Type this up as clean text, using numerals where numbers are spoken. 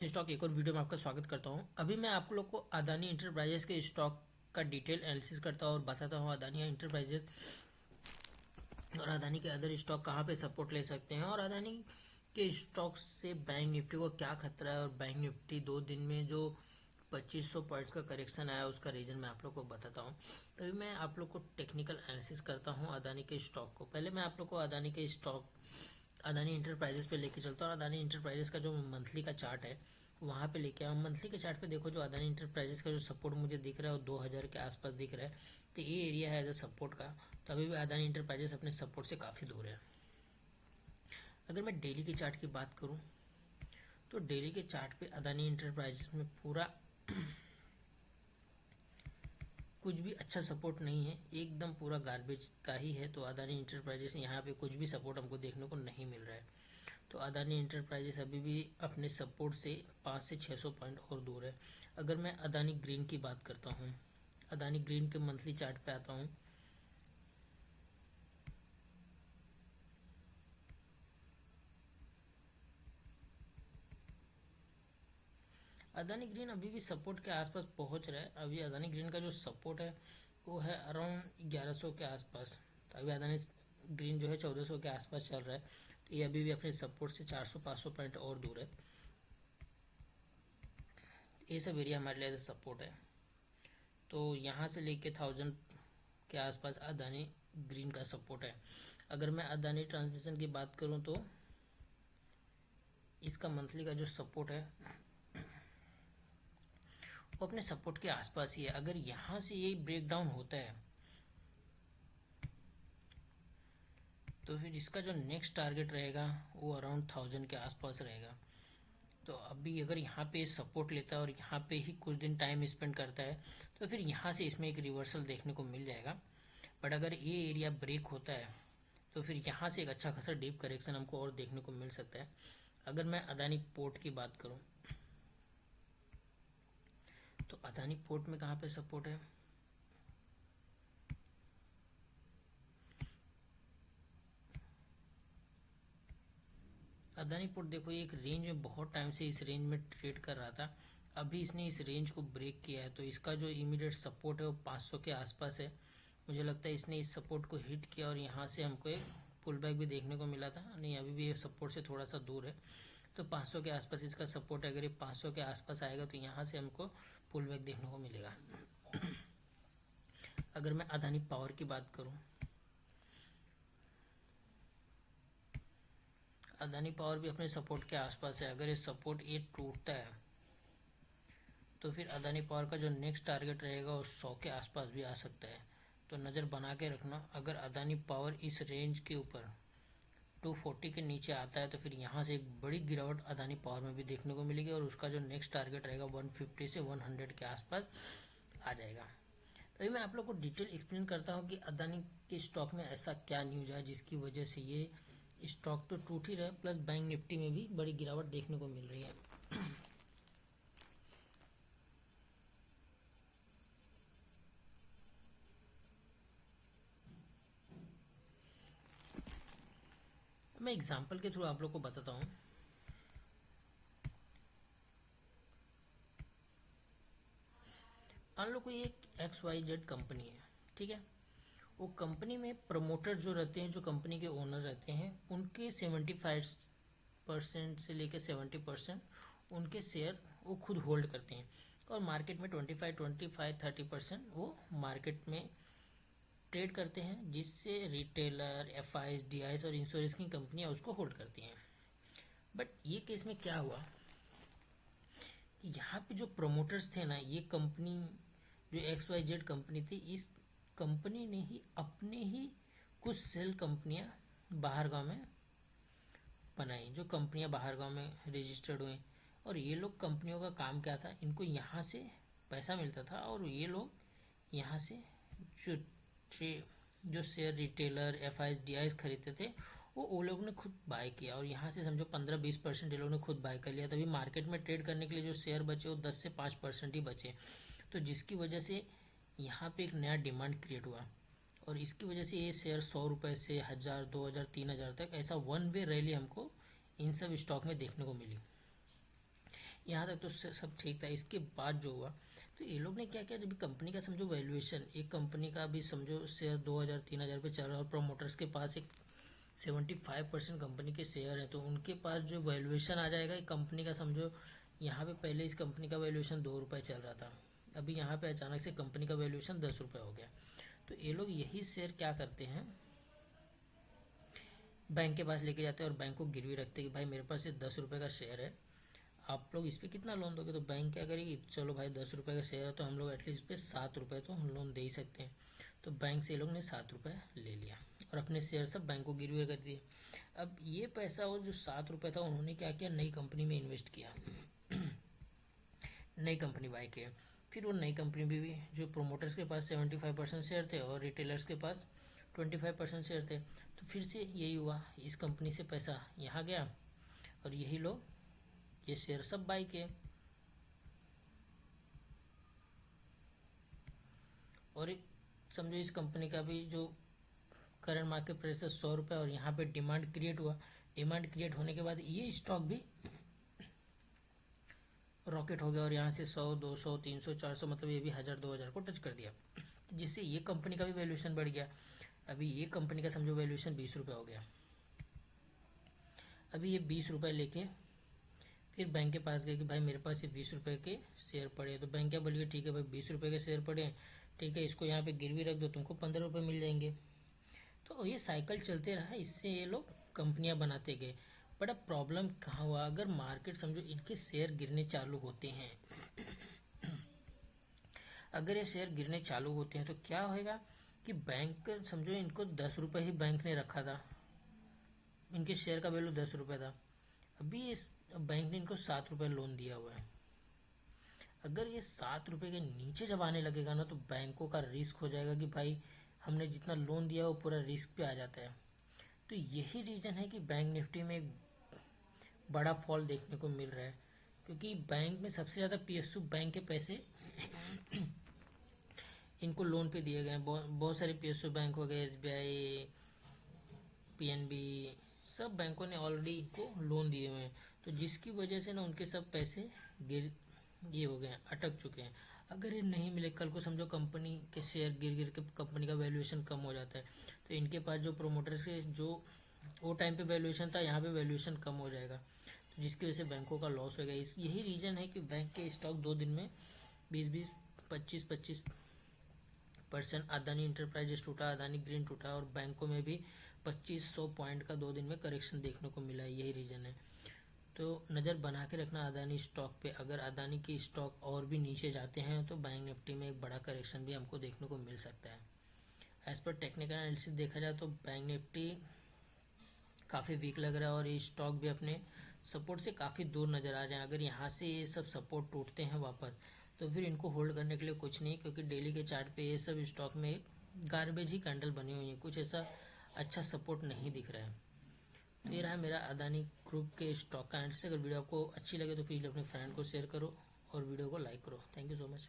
Stock एक और video में आपका स्वागत करता हूं। अभी मैं आप लोग को अदानी इंटरप्राइजेस के स्टॉक का डिटेल एनालिसिस करता हूं और बताता हूं अदानी इंटरप्राइजेस और अदानी के अदर स्टॉक कहां पे सपोर्ट ले सकते हैं और अदानी के स्टॉक से बैंक निफ्टी को क्या खतरा है और बैंक निफ्टी 2 दिन में जो 2500 पॉइंट्स का करेक्शन आया उसका रीज़न मैं आप लोग को बताता हूँ। तभी मैं आप लोग को टेक्निकल एनालिसिस करता हूँ अदानी के स्टॉक को। पहले मैं आप लोग को अदानी के स्टॉक अदानी इंटरप्राइजेस पे लेके चलता हूँ और अदानी इंटरप्राइजेस का जो मंथली का चार्ट है वहाँ पे लेके आऊँ। मंथली के चार्ट पे देखो जो अदानी इंटरप्राइजेस का जो सपोर्ट मुझे दिख रहा है वो 2000 के आसपास दिख रहा है। तो ये एरिया है एज अ सपोर्ट का। तो अभी भी अदानी इंटरप्राइजेस अपने सपोर्ट से काफ़ी दूर है। अगर मैं डेली के चार्ट की बात करूँ तो डेली के चार्ट पे अदानी इंटरप्राइजेस में पूरा कुछ भी अच्छा सपोर्ट नहीं है, एकदम पूरा गार्बेज का ही है। तो अदानी इंटरप्राइजेस यहाँ पे कुछ भी सपोर्ट हमको देखने को नहीं मिल रहा है। तो अदानी इंटरप्राइजेस अभी भी अपने सपोर्ट से 500 से 600 पॉइंट और दूर है। अगर मैं अदानी ग्रीन की बात करता हूँ, अदानी ग्रीन के मंथली चार्ट पे आता हूँ। अदानी ग्रीन अभी भी सपोर्ट के आसपास पहुँच रहा है। अभी अदानी ग्रीन का जो सपोर्ट है वो है अराउंड 1100 के आसपास। तो अभी अदानी ग्रीन जो है 1400 के आसपास चल रहा है। तो ये अभी भी अपने सपोर्ट से 400-500 पॉइंट और दूर है। ये सब एरिया हमारे लिए सपोर्ट है। तो यहाँ से लेके 1000 के आसपास अदानी ग्रीन का सपोर्ट है। अगर मैं अदानी ट्रांसमिशन की बात करूँ तो इसका मंथली का जो सपोर्ट है वो अपने सपोर्ट के आसपास ही है। अगर यहाँ से ये ब्रेक डाउन होता है तो फिर इसका जो नेक्स्ट टारगेट रहेगा वो अराउंड 1000 के आसपास रहेगा। तो अभी अगर यहाँ पे सपोर्ट लेता है और यहाँ पे ही कुछ दिन टाइम स्पेंड करता है तो फिर यहाँ से इसमें एक रिवर्सल देखने को मिल जाएगा। बट अगर ये एरिया ब्रेक होता है तो फिर यहाँ से एक अच्छा खासा डीप करेक्शन हमको और देखने को मिल सकता है। अगर मैं अदानी पोर्ट की बात करूँ तो अदानी पोर्ट में कहाँ पे सपोर्ट है, अदानी पोर्ट देखो ये एक रेंज में बहुत टाइम से इस रेंज में ट्रेड कर रहा था। अभी इसने इस रेंज को ब्रेक किया है तो इसका जो इमीडिएट सपोर्ट है वो 500 के आसपास है। मुझे लगता है इसने इस सपोर्ट को हिट किया और यहाँ से हमको एक पुल बैक भी देखने को मिला था। नहीं, अभी भी ये सपोर्ट से थोड़ा सा दूर है। तो 500 के आसपास इसका सपोर्ट है। अगर ये 500 के आसपास आएगा तो यहाँ से हमको पुल बैक देखने को मिलेगा। अगर मैं अदानी पावर की बात करूँ, अदानी पावर भी अपने सपोर्ट के आसपास है। अगर ये सपोर्ट ये टूटता है तो फिर अदानी पावर का जो नेक्स्ट टारगेट रहेगा वो 100 के आसपास भी आ सकता है। तो नज़र बना के रखना। अगर अदानी पावर इस रेंज के ऊपर 240 के नीचे आता है तो फिर यहाँ से एक बड़ी गिरावट अदानी पावर में भी देखने को मिलेगी और उसका जो नेक्स्ट टारगेट रहेगा 150 से 100 के आसपास आ जाएगा। तो अभी मैं आप लोग को डिटेल एक्सप्लेन करता हूँ कि अदानी के स्टॉक में ऐसा क्या न्यूज़ है जिसकी वजह से ये स्टॉक तो टूट ही रहे प्लस बैंक निफ्टी में भी बड़ी गिरावट देखने को मिल रही है। मैं एग्जांपल के थ्रू आप लोग को बताता हूँ। मान लो कोई एक XYZ कंपनी है, ठीक है। वो कंपनी में प्रमोटर जो रहते हैं, जो कंपनी के ओनर रहते हैं, उनके 75% से लेकर 70% उनके शेयर वो खुद होल्ड करते हैं और मार्केट में 25-25-30% वो मार्केट में ट्रेड करते हैं, जिससे रिटेलर, FIs, DIs और इंश्योरेंस की कंपनियां उसको होल्ड करती हैं। बट ये केस में क्या हुआ कि यहाँ पे जो प्रमोटर्स थे ना, ये कंपनी जो XYZ कंपनी थी, इस कंपनी ने ही अपने ही कुछ सेल कंपनियां बाहर गांव में बनाई, जो कंपनियां बाहर गांव में रजिस्टर्ड हुई। और ये लोग कंपनियों का काम क्या था, इनको यहाँ से पैसा मिलता था और ये लोग यहाँ से जो जो शेयर रिटेलर, FIs, DIs खरीदते थे वो लोग ने खुद बाय किया और यहाँ से समझो 15-20% ये लोग ने खुद बाय कर लिया। तभी मार्केट में ट्रेड करने के लिए जो शेयर बचे वो 10 से 5% ही बचे। तो जिसकी वजह से यहाँ पे एक नया डिमांड क्रिएट हुआ और इसकी वजह से ये शेयर 100 रुपये से 1000, 2000, 3000 तक ऐसा वन वे रैली हमको इन सब स्टॉक में देखने को मिली। यहाँ तक तो सब ठीक था। इसके बाद जो हुआ तो ये लोग ने क्या किया, जब कंपनी का समझो वैल्यूएशन, एक कंपनी का भी समझो शेयर 2000-3000 पे चल रहा है और प्रमोटर्स के पास एक 75% कंपनी के शेयर है, तो उनके पास जो वैल्यूएशन आ जाएगा एक कंपनी का, समझो यहाँ पे पहले इस कंपनी का वैल्यूएशन 2 रुपये चल रहा था, अभी यहाँ पे अचानक से कंपनी का वैल्यूएशन 10 रुपये हो गया। तो ये लोग यही शेयर क्या करते हैं, बैंक के पास लेके जाते हैं और बैंक को गिरवी रखते हैं कि भाई मेरे पास ये 10 रुपये का शेयर है, आप लोग इस पर कितना लोन दोगे। तो बैंक क्या करेगी, चलो भाई 10 रुपये का शेयर है तो हम लोग एटलीस्ट इस पर 7 रुपये तो हम लोन दे ही सकते हैं। तो बैंक से ये लोग ने 7 रुपये ले लिया और अपने शेयर सब बैंक को गिरवी कर दिए। अब ये पैसा, वो जो 7 रुपये था, उन्होंने क्या किया, नई कंपनी में इन्वेस्ट किया, नई कंपनी बाय किया। फिर वो नई कंपनी में भी जो प्रोमोटर्स के पास 75% शेयर थे और रिटेलर्स के पास 25% शेयर थे, तो फिर से यही हुआ, इस कंपनी से पैसा यहाँ गया और यही लोग ये शेयर सब बाय किए। और समझो इस कंपनी का भी जो करंट मार्केट प्राइस है 100 रुपये और यहाँ पे डिमांड क्रिएट हुआ, डिमांड क्रिएट होने के बाद ये स्टॉक भी रॉकेट हो गया और यहाँ से 100, 200, 300, 400, मतलब ये भी 1000-2000 को टच कर दिया, जिससे ये कंपनी का भी वैल्यूएशन बढ़ गया। अभी ये कंपनी का समझो वैल्यूएशन 20 रुपये हो गया। अभी ये 20 रुपये लेके फिर बैंक के पास गए कि भाई मेरे पास ये 20 रुपये के शेयर पड़े हैं। तो बैंक क्या बोलिए, ठीक है भाई 20 रुपये के शेयर पड़े हैं, ठीक है इसको यहाँ पे गिरवी रख दो, तुमको 15 रुपये मिल जाएंगे। तो ये साइकिल चलते रहा, इससे ये लोग कंपनियां बनाते गए। बट अब प्रॉब्लम कहाँ हुआ, अगर मार्केट समझो इनके शेयर गिरने चालू होते हैं, अगर ये शेयर गिरने चालू होते हैं तो क्या होएगा कि बैंक, समझो इनको 10 रुपये ही बैंक ने रखा था, इनके शेयर का वैल्यू 10 रुपये था, अभी इस बैंक ने इनको 7 रुपये लोन दिया हुआ है। अगर ये 7 रुपये के नीचे जब आने लगेगा ना, तो बैंकों का रिस्क हो जाएगा कि भाई हमने जितना लोन दिया वो पूरा रिस्क पे आ जाता है। तो यही रीज़न है कि बैंक निफ्टी में एक बड़ा फॉल देखने को मिल रहा है, क्योंकि बैंक में सबसे ज़्यादा पीएसयू बैंक के पैसे इनको लोन पे दिए गए हैं। बहुत सारे पीएसयू बैंक हो गए, एसबीआई, पीएनबी, सब बैंकों ने ऑलरेडी इनको लोन दिए हुए हैं। तो जिसकी वजह से ना उनके सब पैसे गिर ये हो गए हैं, अटक चुके हैं। अगर ये नहीं मिले, कल को समझो कंपनी के शेयर गिर गिर के कंपनी का वैल्यूएशन कम हो जाता है, तो इनके पास जो प्रोमोटर्स के जो वो टाइम पे वैल्यूएशन था, यहाँ पे वैल्यूएशन कम हो जाएगा, तो जिसकी वजह से बैंकों का लॉस होगा। इस यही रीज़न है कि बैंक के स्टॉक 2 दिन में 20-20, 25-25% अदानी इंटरप्राइजेस टूटा, अदानी ग्रीन टूटा, और बैंकों में भी 2500 पॉइंट का 2 दिन में करेक्शन देखने को मिला है। यही रीज़न है। तो नज़र बना के रखना अदानी स्टॉक पे। अगर अदानी की स्टॉक और भी नीचे जाते हैं तो बैंक निफ्टी में एक बड़ा करेक्शन भी हमको देखने को मिल सकता है। एज पर टेक्निकल एनालिसिस देखा जाए तो बैंक निफ्टी काफ़ी वीक लग रहा है और ये स्टॉक भी अपने सपोर्ट से काफ़ी दूर नज़र आ रहे हैं। अगर यहाँ से ये सब सपोर्ट टूटते हैं वापस, तो फिर इनको होल्ड करने के लिए कुछ नहीं, क्योंकि डेली के चार्ट पे ये सब स्टॉक में गार्बेज ही कैंडल बनी हुई है, कुछ ऐसा अच्छा सपोर्ट नहीं दिख रहा है। तो ये रहा मेरा अदानी ग्रुप के स्टॉक का एनालिसिस। अगर वीडियो आपको अच्छी लगे तो प्लीज़ अपने फ्रेंड को शेयर करो और वीडियो को लाइक करो। Thank you so much.